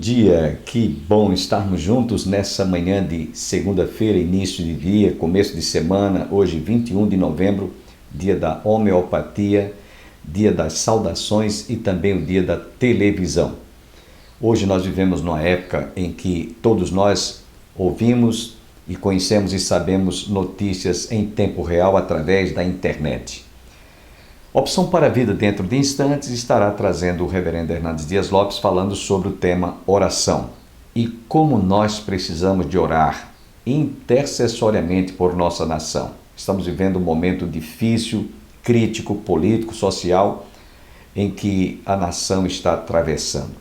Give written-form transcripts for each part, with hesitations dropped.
dia, que bom estarmos juntos nessa manhã de segunda-feira, início de dia, começo de semana, hoje 21 de novembro, dia da homeopatia, dia das saudações e também o dia da televisão. Hoje nós vivemos numa época em que todos nós ouvimos e conhecemos e sabemos notícias em tempo real através da internet. Opção para a Vida, dentro de instantes, estará trazendo o reverendo Hernandes Dias Lopes falando sobre o tema oração e como nós precisamos de orar intercessoriamente por nossa nação. Estamos vivendo um momento difícil, crítico, político, social, em que a nação está atravessando.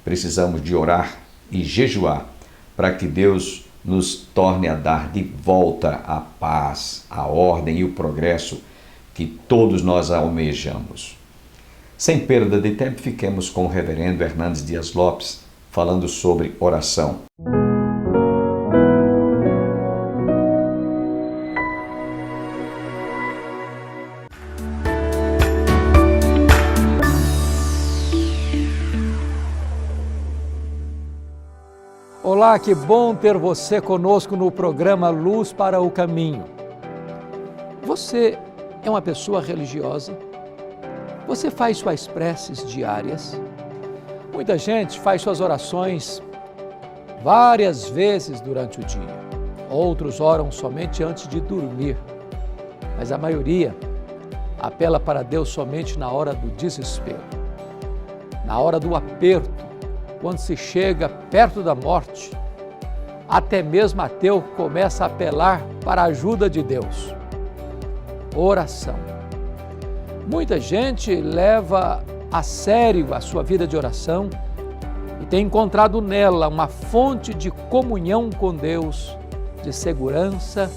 Precisamos de orar e jejuar para que Deus nos torne a dar de volta a paz, a ordem e o progresso que todos nós almejamos. Sem perda de tempo, fiquemos com o reverendo Hernandes Dias Lopes falando sobre oração. Olá, que bom ter você conosco no programa Luz para o Caminho. Você é uma pessoa religiosa? Você faz suas preces diárias? Muita gente faz suas orações várias vezes durante o dia. Outros oram somente antes de dormir. Mas a maioria apela para Deus somente na hora do desespero, na hora do aperto, quando se chega perto da morte. Até mesmo ateu começa a apelar para a ajuda de Deus. Oração. Muita gente leva a sério a sua vida de oração e tem encontrado nela uma fonte de comunhão com Deus, de segurança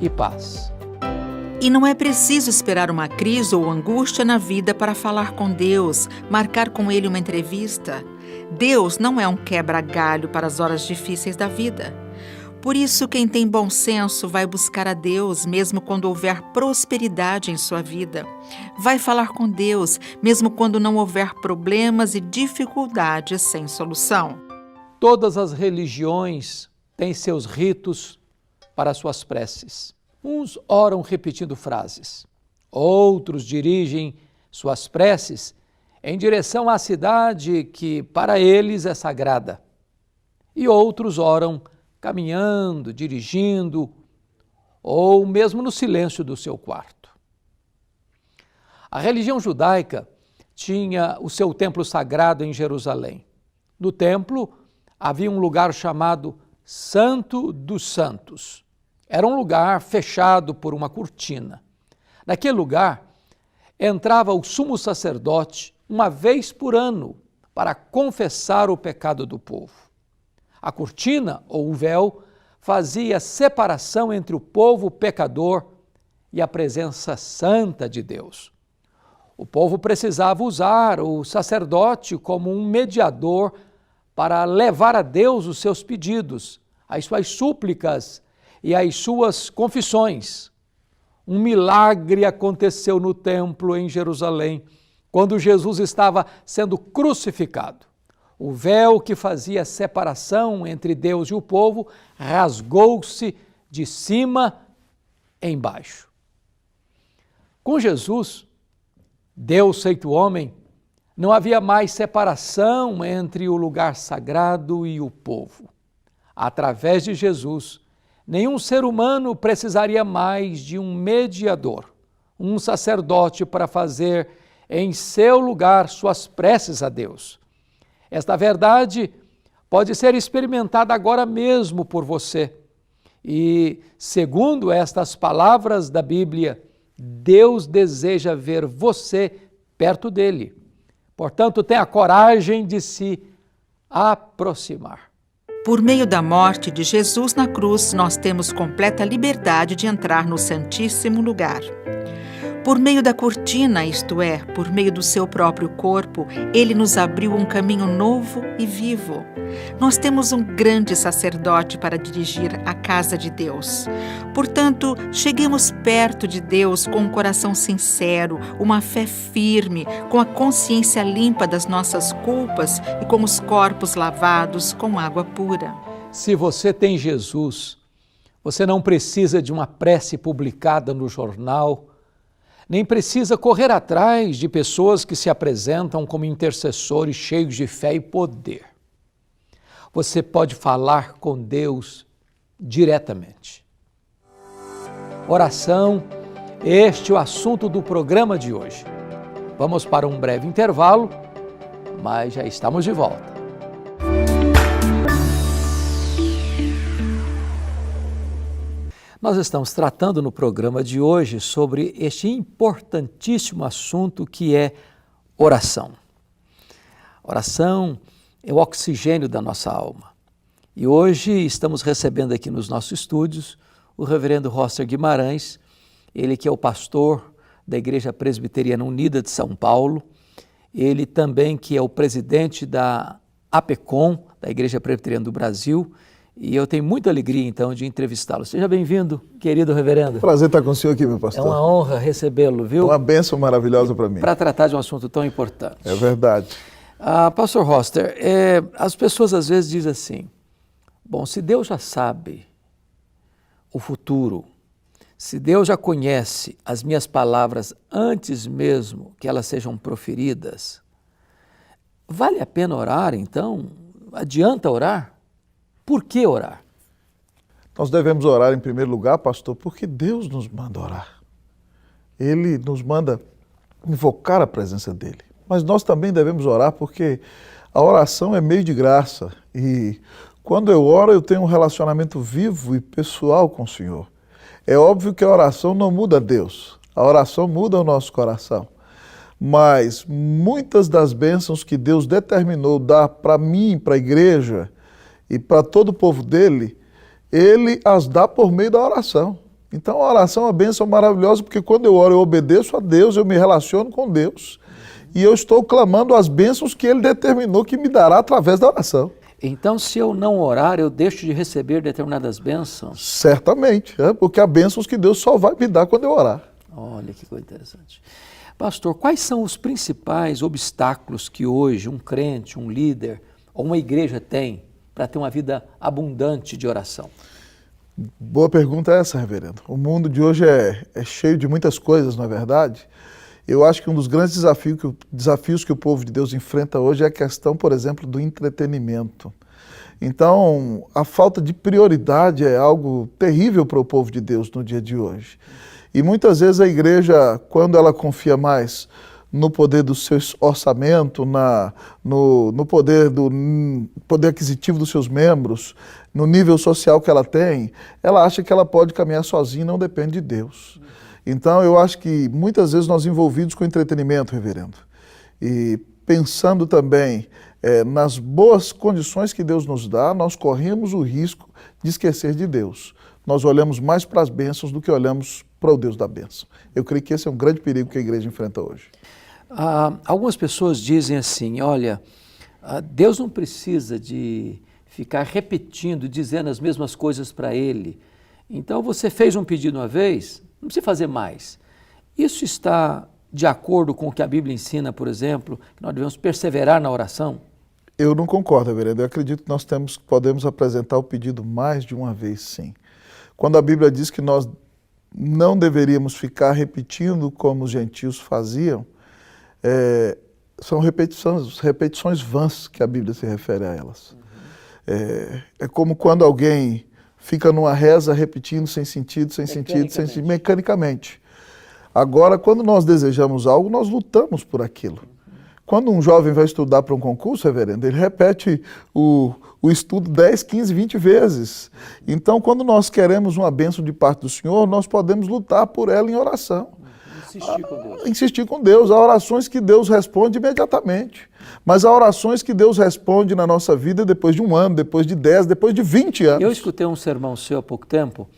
e paz. E não é preciso esperar uma crise ou angústia na vida para falar com Deus, marcar com Ele uma entrevista. Deus não é um quebra-galho para as horas difíceis da vida. Por isso, quem tem bom senso vai buscar a Deus mesmo quando houver prosperidade em sua vida. Vai falar com Deus mesmo quando não houver problemas e dificuldades sem solução. Todas as religiões têm seus ritos para suas preces. Uns oram repetindo frases, outros dirigem suas preces em direção à cidade que para eles é sagrada, e outros oram caminhando, dirigindo, ou mesmo no silêncio do seu quarto. A religião judaica tinha o seu templo sagrado em Jerusalém. No templo havia um lugar chamado Santo dos Santos. Era um lugar fechado por uma cortina. Naquele lugar entrava o sumo sacerdote uma vez por ano para confessar o pecado do povo. A cortina, ou o véu, fazia separação entre o povo pecador e a presença santa de Deus. O povo precisava usar o sacerdote como um mediador para levar a Deus os seus pedidos, as suas súplicas e as suas confissões. Um milagre aconteceu no templo em Jerusalém, quando Jesus estava sendo crucificado. O véu que fazia separação entre Deus e o povo rasgou-se de cima embaixo. Com Jesus, Deus feito homem, não havia mais separação entre o lugar sagrado e o povo. Através de Jesus, nenhum ser humano precisaria mais de um mediador, um sacerdote para fazer em seu lugar suas preces a Deus. Esta verdade pode ser experimentada agora mesmo por você. E, segundo estas palavras da Bíblia, Deus deseja ver você perto dele. Portanto, tenha coragem de se aproximar. Por meio da morte de Jesus na cruz, nós temos completa liberdade de entrar no Santíssimo Lugar. Por meio da cortina, isto é, por meio do seu próprio corpo, ele nos abriu um caminho novo e vivo. Nós temos um grande sacerdote para dirigir a casa de Deus. Portanto, cheguemos perto de Deus com um coração sincero, uma fé firme, com a consciência limpa das nossas culpas e com os corpos lavados com água pura. Se você tem Jesus, você não precisa de uma prece publicada no jornal, nem precisa correr atrás de pessoas que se apresentam como intercessores cheios de fé e poder. Você pode falar com Deus diretamente. Oração, este é o assunto do programa de hoje. Vamos para um breve intervalo, mas já estamos de volta. Nós estamos tratando no programa de hoje sobre este importantíssimo assunto que é oração. Oração é o oxigênio da nossa alma. E hoje estamos recebendo aqui nos nossos estúdios o reverendo Roster Guimarães, ele que é o pastor da Igreja Presbiteriana Unida de São Paulo, ele também que é o presidente da APECOM, da Igreja Presbiteriana do Brasil, e eu tenho muita alegria, então, de entrevistá-lo. Seja bem-vindo, querido reverendo. Prazer estar com o senhor aqui, meu pastor. É uma honra recebê-lo, viu? Uma bênção maravilhosa para mim. Para tratar de um assunto tão importante. É verdade. Pastor Roster, as pessoas às vezes dizem assim, bom, se Deus já sabe o futuro, se Deus já conhece as minhas palavras antes mesmo que elas sejam proferidas, vale a pena orar, então? Adianta orar? Por que orar? Nós devemos orar em primeiro lugar, pastor, porque Deus nos manda orar. Ele nos manda invocar a presença dele. Mas nós também devemos orar porque a oração é meio de graça. E quando eu oro, eu tenho um relacionamento vivo e pessoal com o Senhor. É óbvio que a oração não muda Deus. A oração muda o nosso coração. Mas muitas das bênçãos que Deus determinou dar para mim, para a igreja, e para todo o povo dele, ele as dá por meio da oração. Então a oração é uma bênção maravilhosa, porque quando eu oro eu obedeço a Deus, eu me relaciono com Deus, e eu estou clamando as bênçãos que ele determinou que me dará através da oração. Então, se eu não orar, eu deixo de receber determinadas bênçãos? Certamente, porque há bênçãos que Deus só vai me dar quando eu orar. Olha que coisa interessante. Pastor, quais são os principais obstáculos que hoje um crente, um líder ou uma igreja tem para ter uma vida abundante de oração? Boa pergunta essa, reverendo. O mundo de hoje é cheio de muitas coisas, não é verdade? Eu acho que um dos grandes desafios que o povo de Deus enfrenta hoje é a questão, por exemplo, do entretenimento. Então, a falta de prioridade é algo terrível para o povo de Deus no dia de hoje. E muitas vezes a igreja, quando ela confia mais no poder do seu orçamento, no poder aquisitivo dos seus membros, no nível social que ela tem, ela acha que ela pode caminhar sozinha e não depende de Deus. Então eu acho que muitas vezes nós envolvidos com entretenimento, reverendo, e pensando também nas boas condições que Deus nos dá, nós corremos o risco de esquecer de Deus. Nós olhamos mais para as bênçãos do que olhamos para o Deus da bênção. Eu creio que esse é um grande perigo que a igreja enfrenta hoje. Algumas pessoas dizem assim, olha, Deus não precisa de ficar repetindo, dizendo as mesmas coisas para Ele. Então você fez um pedido uma vez, não precisa fazer mais. Isso está de acordo com o que a Bíblia ensina, por exemplo, que nós devemos perseverar na oração? Eu não concordo, reverendo. Eu acredito que nós podemos apresentar o pedido mais de uma vez, sim. Quando a Bíblia diz que nós não deveríamos ficar repetindo como os gentios faziam, são repetições vãs que a Bíblia se refere a elas. É como quando alguém fica numa reza repetindo sem sentido, mecanicamente. Agora, quando nós desejamos algo, nós lutamos por aquilo. Quando um jovem vai estudar para um concurso, reverendo, ele repete o estudo 10, 15, 20 vezes. Então, quando nós queremos uma bênção de parte do Senhor, nós podemos lutar por ela em oração. Insistir com Deus. Insistir com Deus. Há orações que Deus responde imediatamente. Mas há orações que Deus responde na nossa vida depois de 1 ano, depois de 10, depois de 20 anos. Eu escutei um sermão seu há pouco tempo,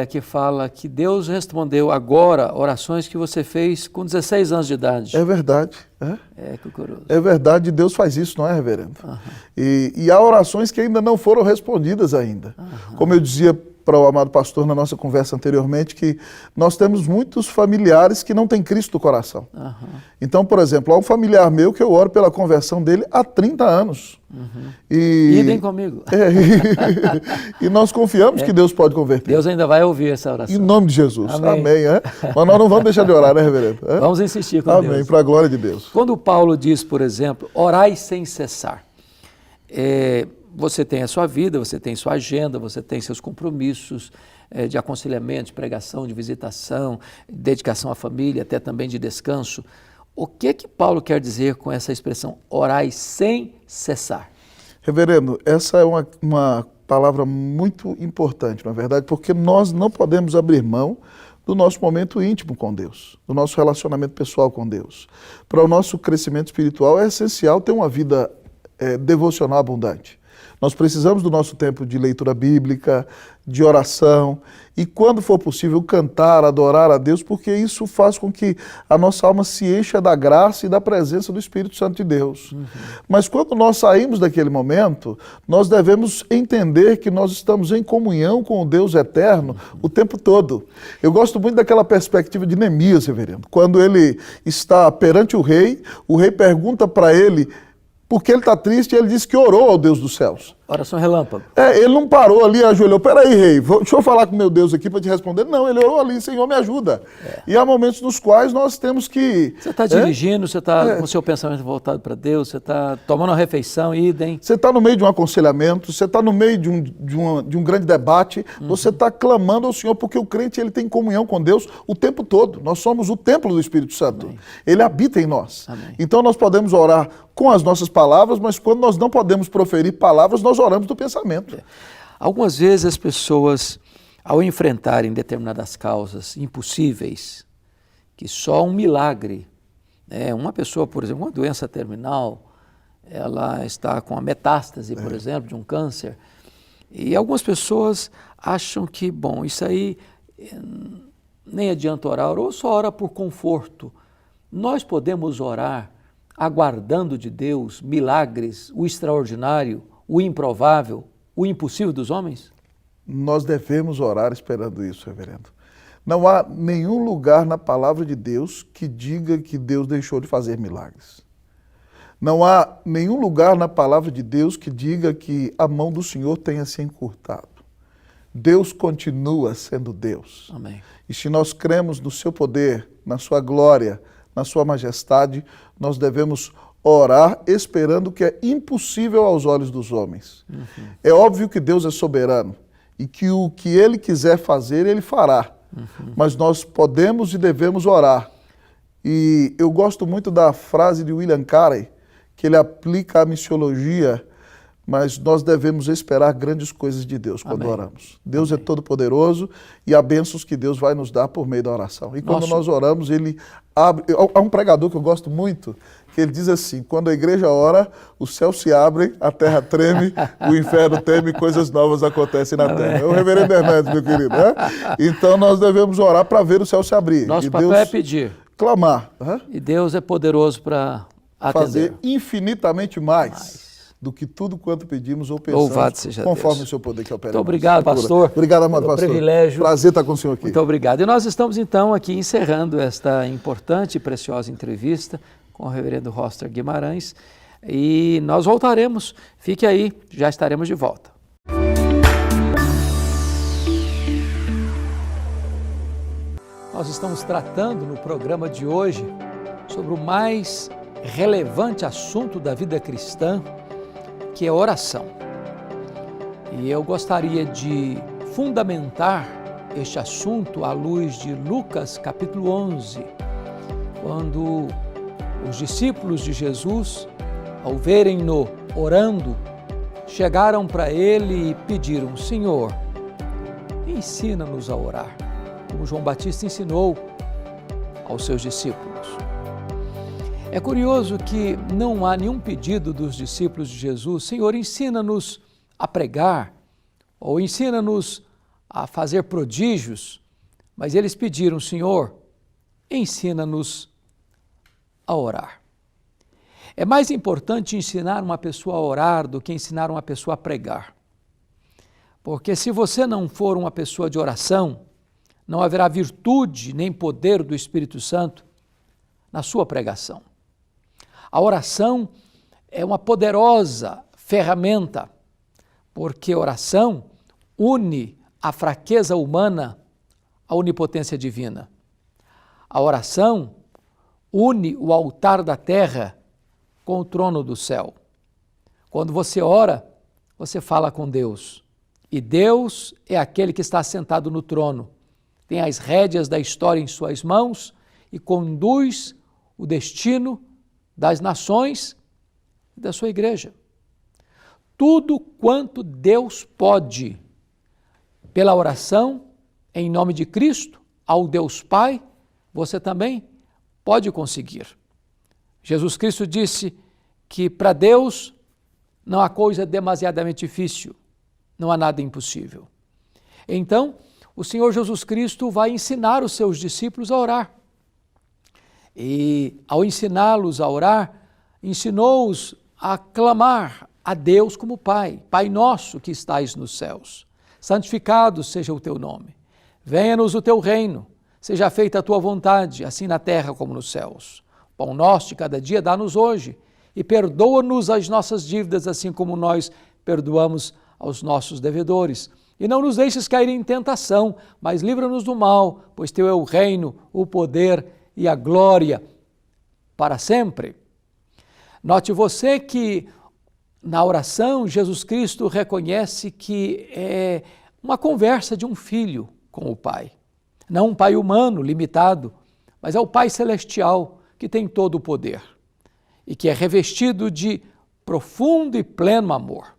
que fala que Deus respondeu agora orações que você fez com 16 anos de idade. É verdade. Que curioso. É verdade, Deus faz isso, não é, reverendo? E há orações que ainda não foram respondidas ainda. Como eu dizia para o amado pastor na nossa conversa anteriormente, que nós temos muitos familiares que não têm Cristo no coração. Então, por exemplo, há um familiar meu que eu oro pela conversão dele há 30 anos. Idem comigo. E nós confiamos que Deus pode converter. Deus ainda vai ouvir essa oração. Em nome de Jesus. Amém. Mas nós não vamos deixar de orar, né, reverendo? Vamos insistir com Deus. Amém, para a glória de Deus. Quando Paulo diz, por exemplo, orai sem cessar, você tem a sua vida, você tem sua agenda, você tem seus compromissos de aconselhamento, de pregação, de visitação, dedicação à família, até também de descanso. O que Paulo quer dizer com essa expressão, orai sem cessar? Reverendo, essa é uma palavra muito importante, na verdade, porque nós não podemos abrir mão do nosso momento íntimo com Deus, do nosso relacionamento pessoal com Deus. Para o nosso crescimento espiritual é essencial ter uma vida devocional abundante. Nós precisamos do nosso tempo de leitura bíblica, de oração e, quando for possível, cantar, adorar a Deus, porque isso faz com que a nossa alma se encha da graça e da presença do Espírito Santo de Deus. Mas quando nós saímos daquele momento, nós devemos entender que nós estamos em comunhão com o Deus eterno o tempo todo. Eu gosto muito daquela perspectiva de Neemias, reverendo. Quando ele está perante o rei pergunta para ele porque ele está triste, e ele disse que orou ao Deus dos céus. Oração relâmpago. Ele não parou ali, ajoelhou, peraí, rei, deixa eu falar com meu Deus aqui para te responder. Não, ele orou ali, Senhor, me ajuda. E há momentos nos quais nós temos que... Você está dirigindo, você está com o seu pensamento voltado para Deus, você está tomando uma refeição, idem. Você está no meio de um aconselhamento, você está no meio de um grande debate, você está clamando ao Senhor, porque o crente ele tem comunhão com Deus o tempo todo. Nós somos o templo do Espírito Santo. Amém. Ele habita em nós. Amém. Então nós podemos orar com as nossas palavras, mas quando nós não podemos proferir palavras, nós oramos do pensamento. Algumas vezes as pessoas, ao enfrentarem determinadas causas impossíveis, que só um milagre, uma pessoa, por exemplo, uma doença terminal, ela está com a metástase, por exemplo, de um câncer, e algumas pessoas acham que, bom, isso aí nem adianta orar, ou só ora por conforto. Nós podemos orar aguardando de Deus milagres, o extraordinário, o improvável, o impossível dos homens? Nós devemos orar esperando isso, reverendo. Não há nenhum lugar na palavra de Deus que diga que Deus deixou de fazer milagres. Não há nenhum lugar na palavra de Deus que diga que a mão do Senhor tenha se encurtado. Deus continua sendo Deus. Amém. E se nós cremos no seu poder, na sua glória, na sua majestade, nós devemos orar esperando o que é impossível aos olhos dos homens. É óbvio que Deus é soberano e que o que Ele quiser fazer, Ele fará. Mas nós podemos e devemos orar. E eu gosto muito da frase de William Carey, que ele aplica à missiologia, mas nós devemos esperar grandes coisas de Deus quando oramos. Deus é todo-poderoso e há bênçãos que Deus vai nos dar por meio da oração. E quando nós oramos, Ele abre... Há um pregador que eu gosto muito, que ele diz assim, quando a igreja ora, os céus se abrem, a terra treme, o inferno teme, coisas novas acontecem na terra. É o reverendo Hernandes, meu querido. Então nós devemos orar para ver o céu se abrir. Nosso papel é pedir. Clamar. E Deus é poderoso para atender. Fazer infinitamente mais do que tudo quanto pedimos ou pensamos, louvado seja conforme Deus. o seu poder que opera. Muito obrigado, pastor. Obrigado, amado pastor. Privilégio. Prazer estar com o senhor aqui. Muito obrigado. E nós estamos, então, aqui encerrando esta importante e preciosa entrevista com o reverendo Roster Guimarães. E nós voltaremos. Fique aí, já estaremos de volta. Nós estamos tratando no programa de hoje sobre o mais relevante assunto da vida cristã, que é oração. E eu gostaria de fundamentar este assunto à luz de Lucas capítulo 11, quando os discípulos de Jesus, ao verem-no orando, chegaram para ele e pediram: Senhor, ensina-nos a orar, como João Batista ensinou aos seus discípulos. É curioso que não há nenhum pedido dos discípulos de Jesus: Senhor, ensina-nos a pregar, ou ensina-nos a fazer prodígios, mas eles pediram: Senhor, ensina-nos a orar. É mais importante ensinar uma pessoa a orar do que ensinar uma pessoa a pregar. Porque se você não for uma pessoa de oração, não haverá virtude nem poder do Espírito Santo na sua pregação. A oração é uma poderosa ferramenta, porque oração une a fraqueza humana à onipotência divina. A oração une o altar da terra com o trono do céu. Quando você ora, você fala com Deus. E Deus é aquele que está sentado no trono, tem as rédeas da história em suas mãos e conduz o destino das nações e da sua igreja. Tudo quanto Deus pode, pela oração, em nome de Cristo, ao Deus Pai, você também pode conseguir. Jesus Cristo disse que para Deus não há coisa demasiadamente difícil, não há nada impossível. Então, o Senhor Jesus Cristo vai ensinar os seus discípulos a orar. E, ao ensiná-los a orar, ensinou-os a clamar a Deus como Pai. Pai nosso que estais nos céus, santificado seja o teu nome. Venha-nos o teu reino, seja feita a tua vontade, assim na terra como nos céus. Pão nosso de cada dia dá-nos hoje, e perdoa-nos as nossas dívidas, assim como nós perdoamos aos nossos devedores. E não nos deixes cair em tentação, mas livra-nos do mal, pois teu é o reino, o poder e a glória para sempre. Note você que na oração Jesus Cristo reconhece que é uma conversa de um filho com o Pai. Não um pai humano limitado, mas é o Pai celestial que tem todo o poder e que é revestido de profundo e pleno amor.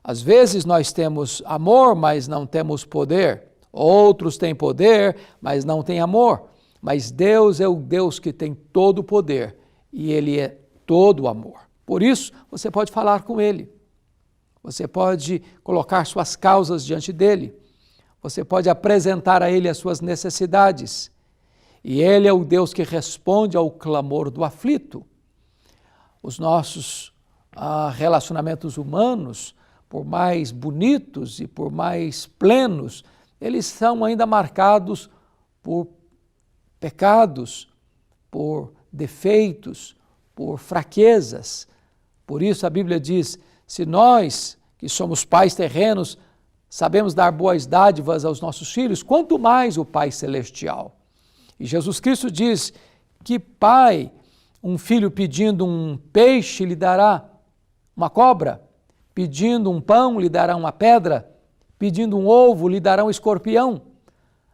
Às vezes nós temos amor, mas não temos poder. Outros têm poder, mas não têm amor. Mas Deus é o Deus que tem todo o poder e Ele é todo o amor. Por isso, você pode falar com Ele. Você pode colocar suas causas diante dEle. Você pode apresentar a Ele as suas necessidades. E Ele é o Deus que responde ao clamor do aflito. Os nossos relacionamentos humanos, por mais bonitos e por mais plenos, eles são ainda marcados por pecados, por defeitos, por fraquezas. Por isso a Bíblia diz: se nós, que somos pais terrenos, sabemos dar boas dádivas aos nossos filhos, quanto mais o Pai Celestial. E Jesus Cristo diz que pai, um filho pedindo um peixe lhe dará uma cobra, pedindo um pão lhe dará uma pedra, pedindo um ovo lhe dará um escorpião.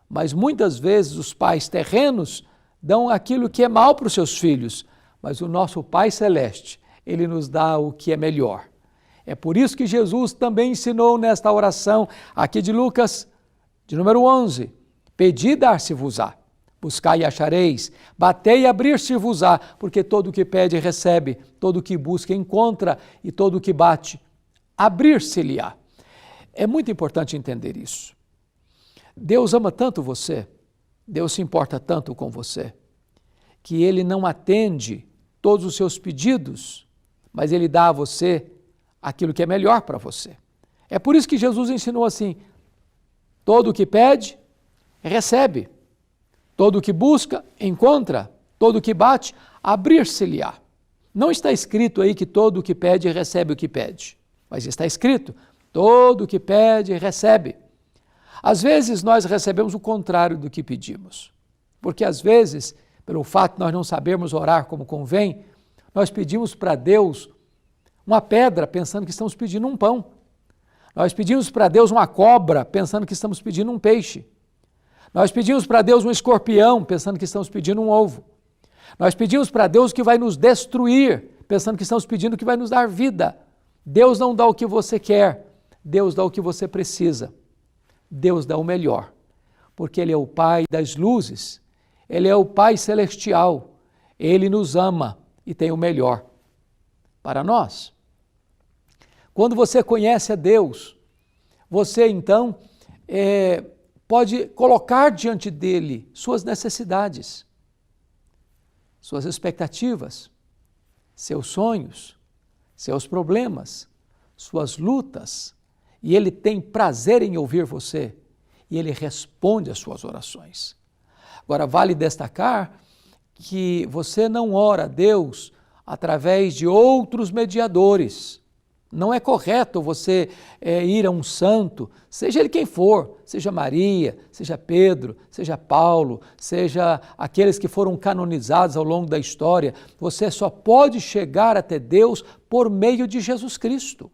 Mas muitas vezes os pais terrenos dão aquilo que é mal para os seus filhos, mas o nosso Pai Celeste, Ele nos dá o que é melhor. É por isso que Jesus também ensinou nesta oração, aqui de Lucas, de número 11, pedi, dar-se-vos-á, buscai e achareis, batei e abrir-se-vos-á, porque todo o que pede recebe, todo o que busca encontra, e todo o que bate, abrir-se-lhe-á. É muito importante entender isso. Deus ama tanto você, Deus se importa tanto com você, que Ele não atende todos os seus pedidos, mas Ele dá a você aquilo que é melhor para você. É por isso que Jesus ensinou assim: todo o que pede, recebe. Todo o que busca, encontra. Todo o que bate, abrir-se-lhe-á. Não está escrito aí que todo o que pede, recebe o que pede. Mas está escrito: todo o que pede, recebe. Às vezes nós recebemos o contrário do que pedimos. Porque às vezes, pelo fato de nós não sabermos orar como convém, nós pedimos para Deus uma pedra pensando que estamos pedindo um pão. Nós pedimos para Deus uma cobra pensando que estamos pedindo um peixe. Nós pedimos para Deus um escorpião pensando que estamos pedindo um ovo. Nós pedimos para Deus que vai nos destruir pensando que estamos pedindo que vai nos dar vida. Deus não dá o que você quer, Deus dá o que você precisa. Deus dá o melhor, porque Ele é o Pai das luzes, Ele é o Pai celestial, Ele nos ama e tem o melhor para nós. Quando você conhece a Deus, você então pode colocar diante dele suas necessidades, suas expectativas, seus sonhos, seus problemas, suas lutas, e ele tem prazer em ouvir você, e ele responde às suas orações. Agora, vale destacar que você não ora a Deus através de outros mediadores. Não é correto você ir a um santo, seja ele quem for, seja Maria, seja Pedro, seja Paulo, seja aqueles que foram canonizados ao longo da história. Você só pode chegar até Deus por meio de Jesus Cristo.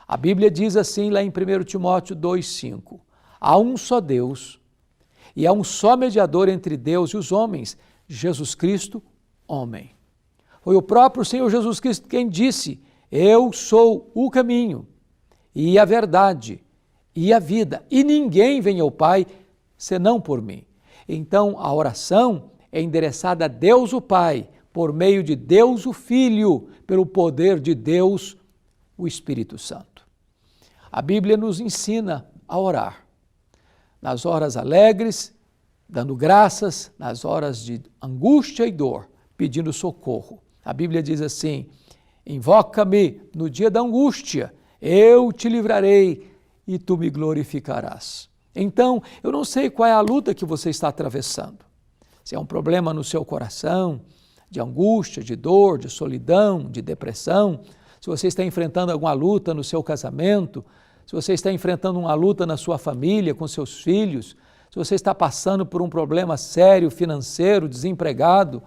A Bíblia diz assim lá em 1 Timóteo 2,5: há um só Deus e há um só mediador entre Deus e os homens, Jesus Cristo, homem. Foi o próprio Senhor Jesus Cristo quem disse: eu sou o caminho e a verdade e a vida, e ninguém vem ao Pai senão por mim. Então a oração é endereçada a Deus o Pai, por meio de Deus o Filho, pelo poder de Deus o Espírito Santo. A Bíblia nos ensina a orar nas horas alegres, dando graças, nas horas de angústia e dor, pedindo socorro. A Bíblia diz assim: invoca-me no dia da angústia, eu te livrarei e tu me glorificarás. Então, eu não sei qual é a luta que você está atravessando. Se é um problema no seu coração, de angústia, de dor, de solidão, de depressão, se você está enfrentando alguma luta no seu casamento, se você está enfrentando uma luta na sua família, com seus filhos, se você está passando por um problema sério, financeiro, desempregado,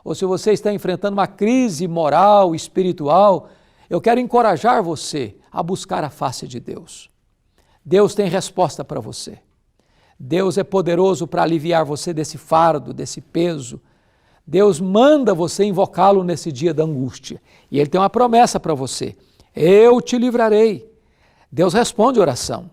ou se você está enfrentando uma crise moral, espiritual, eu quero encorajar você a buscar a face de Deus. Deus tem resposta para você. Deus é poderoso para aliviar você desse fardo, desse peso. Deus manda você invocá-lo nesse dia da angústia. E Ele tem uma promessa para você: eu te livrarei. Deus responde a oração.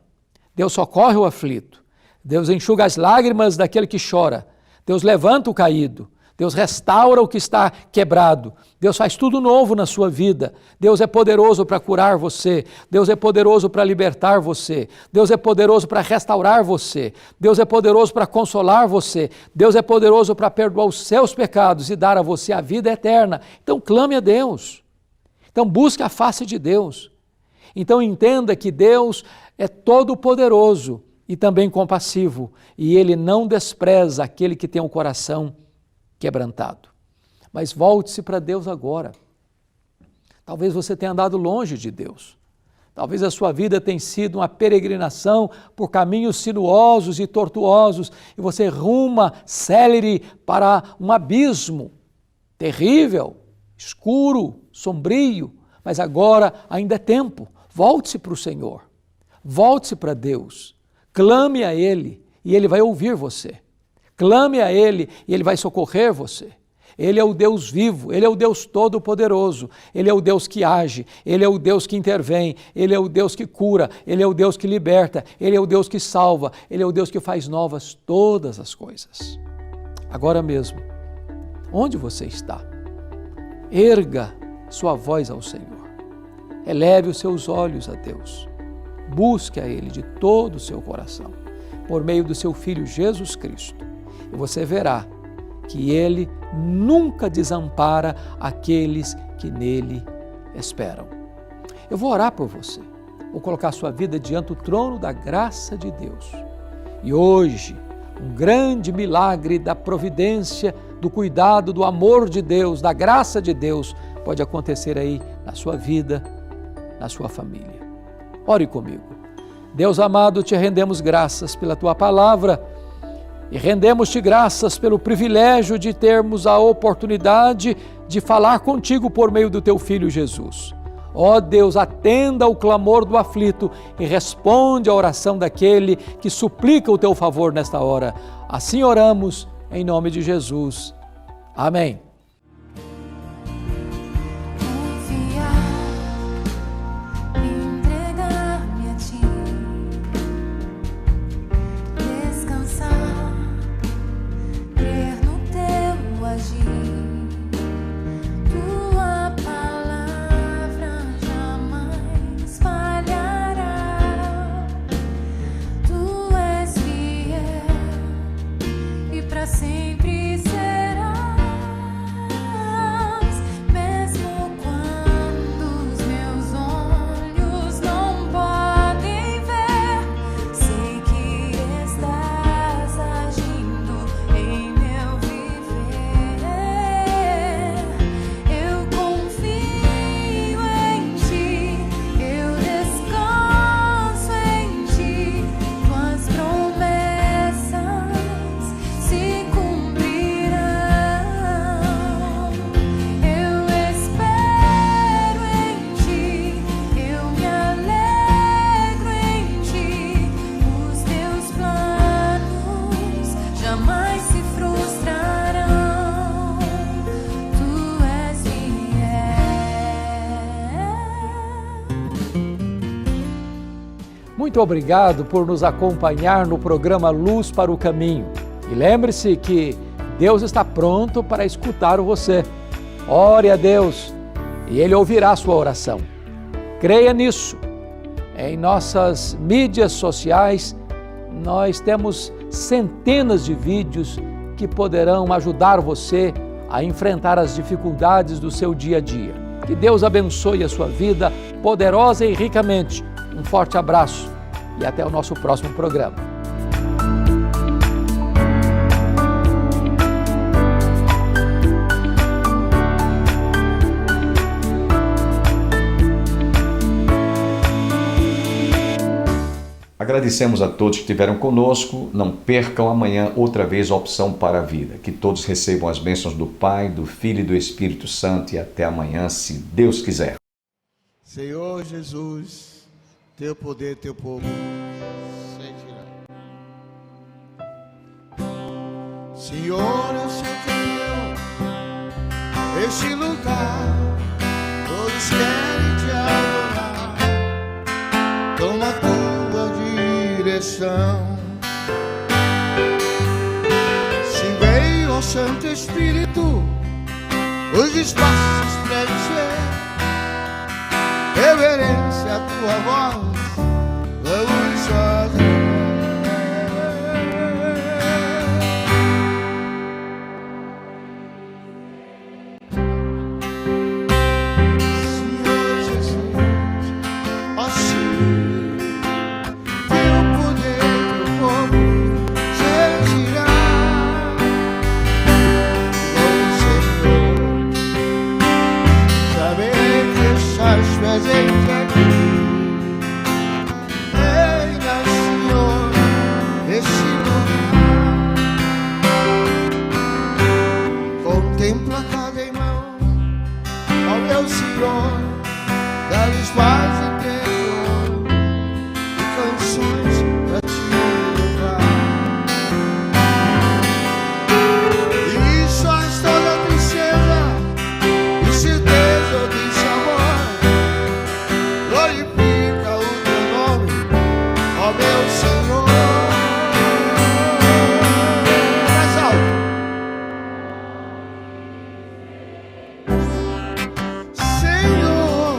Deus socorre o aflito. Deus enxuga as lágrimas daquele que chora. Deus levanta o caído. Deus restaura o que está quebrado. Deus faz tudo novo na sua vida. Deus é poderoso para curar você. Deus é poderoso para libertar você. Deus é poderoso para restaurar você. Deus é poderoso para consolar você. Deus é poderoso para perdoar os seus pecados e dar a você a vida eterna. Então clame a Deus. Então busque a face de Deus. Então entenda que Deus é todo poderoso e também compassivo. E Ele não despreza aquele que tem um coração quebrantado. Mas volte-se para Deus agora. Talvez você tenha andado longe de Deus. Talvez a sua vida tenha sido uma peregrinação por caminhos sinuosos e tortuosos e você ruma célere para um abismo terrível, escuro, sombrio, mas agora ainda é tempo. Volte-se para o Senhor. Volte-se para Deus. Clame a Ele e Ele vai ouvir você. Clame a Ele e Ele vai socorrer você. Ele é o Deus vivo, Ele é o Deus todo-poderoso, Ele é o Deus que age, Ele é o Deus que intervém, Ele é o Deus que cura, Ele é o Deus que liberta, Ele é o Deus que salva, Ele é o Deus que faz novas todas as coisas. Agora mesmo, onde você está? Erga sua voz ao Senhor. Eleve os seus olhos a Deus. Busque a Ele de todo o seu coração, por meio do seu Filho Jesus Cristo. E você verá que Ele nunca desampara aqueles que nele esperam. Eu vou orar por você. Vou colocar sua vida diante do trono da graça de Deus. E hoje, um grande milagre da providência, do cuidado, do amor de Deus, da graça de Deus pode acontecer aí na sua vida, na sua família. Ore comigo. Deus amado, te rendemos graças pela tua palavra e rendemos-te graças pelo privilégio de termos a oportunidade de falar contigo por meio do teu Filho Jesus. Ó Deus, atenda ao clamor do aflito e responde à oração daquele que suplica o teu favor nesta hora. Assim oramos, em nome de Jesus. Amém. Tu Muito obrigado por nos acompanhar no programa Luz para o Caminho. E lembre-se que Deus está pronto para escutar você. Ore a Deus e Ele ouvirá a sua oração. Creia nisso. Em nossas mídias sociais, nós temos centenas de vídeos que poderão ajudar você a enfrentar as dificuldades do seu dia a dia. Que Deus abençoe a sua vida poderosa e ricamente. Um forte abraço e até o nosso próximo programa. Agradecemos a todos que estiveram conosco. Não percam amanhã outra vez a opção para a vida. Que todos recebam as bênçãos do Pai, do Filho e do Espírito Santo. E até amanhã, se Deus quiser. Senhor Jesus, teu poder, teu povo sentirá. Senhor, eu sei que este lugar todos querem te adorar. Toma a tua direção. Se veio o Santo Espírito os espaços preencher, reverência à tua voz, vamos fazer. Senhor Jesus, assim teu poder, teu povo sentirá. Oh Senhor, saber que estás presente aqui. Venha, Senhor, neste lugar. Contempla cada irmão, ó meu Senhor, dá-lhes paz interior e canções pra te louvar. E sós toda tristeza e certeza desse amor. Glorifica o teu nome, ó meu Senhor. Mais alto. Senhor,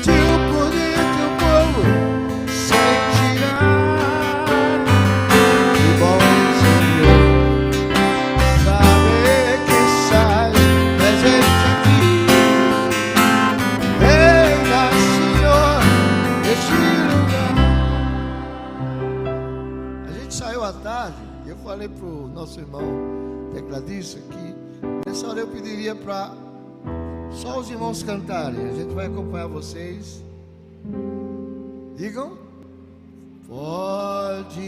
teu poder, teu povo sentirá. Que bom, Senhor, saber que estás presente aqui. Venha, Senhor, neste lugar. A gente saiu à tarde e eu falei pro nosso irmão tecladista que nessa hora eu pediria para só os irmãos cantarem. A gente vai acompanhar vocês. Digam. Podes